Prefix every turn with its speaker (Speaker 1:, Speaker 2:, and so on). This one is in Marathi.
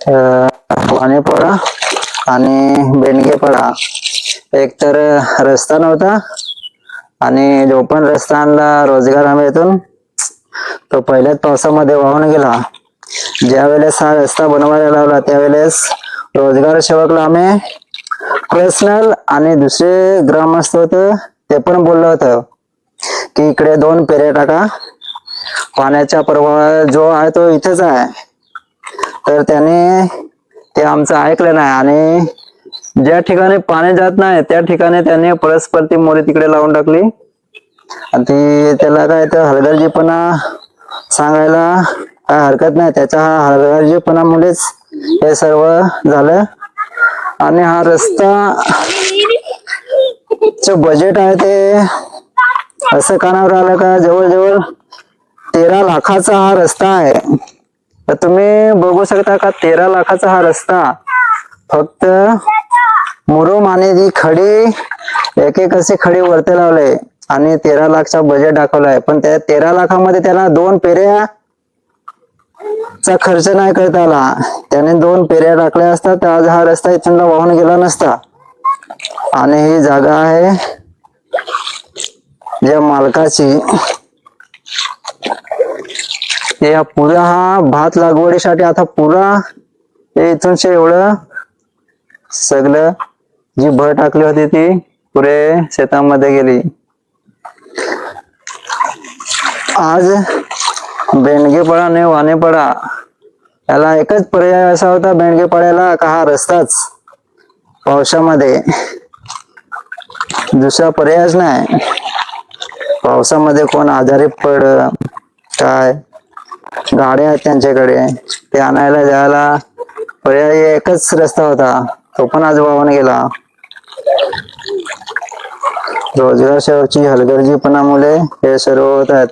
Speaker 1: वाणीपळा आणि बेंडगेपळा, एक तर रस्ता नव्हता आणि जो पण रस्ता आणला रोजगार हमीतून तो पहिल्याच पावसामध्ये वाहून गेला. ज्या वेळेस हा रस्ता बनवायला लावला त्यावेळेस रोजगार सेवकला आम्ही पर्सनल आणि दुसरे ग्रामस्थ होते ते पण बोललं होतं की इकडे 2 पेऱ्या टाका, पाण्याचा प्रवाह जो आहे तो इथेच आहे. तर त्याने ते आमचं ऐकलं नाही आणि ज्या ठिकाणी पाणी जात नाही त्या ठिकाणी त्याने परस्पर ती मोरी तिकडे लावून टाकली. आणि ती त्याला काय तर हलगर्जीपणा सांगायला काय हरकत नाही, त्याच्या हा हलगर्जीपणामुळेच हे सर्व झालं. आणि हा रस्ता बजेट आहे ते असं कानावर आलं का जवळजवळ 13 लाखाचा हा रस्ता आहे. तर तुम्ही बघू शकता का 13 लाखाचा हा रस्ता फक्त मुरुम आणि ती खडी एक एक असे खडी वरती लावले आणि 13 लाखचा बजेट दाखवलाय. पण त्या 13 लाखामध्ये त्याला 2 पेऱ्या चा खर्च नाही करता आला. त्याने 2 पेऱ्या टाकल्या असतात तर आज हा रस्ता इथून वाहून गेला नसता. आणि ही जागा आहे ज्या मालकाची, या पुरा हा भात लागवडीसाठी आता पुरा इथून एवढं सगळं जी भर टाकली होती ती पुरे शेतामध्ये गेली. आज बेंडगेपळा आणि वाणीपळा याला एकच पर्याय असा होता बेंडगेपळ्याला का हा रस्ताच पावसामध्ये, दुसरा पर्यायच नाही. पावसामध्ये कोण आजारी पड काय गाड्या आहेत त्यांच्याकडे ते आणायला जायला पर्याय एकच रस्ता होता, तो पण आज वाहून गेला. रोजगार सेवकची हलगर्जीपणामुळे हे सर्व होत आहेत.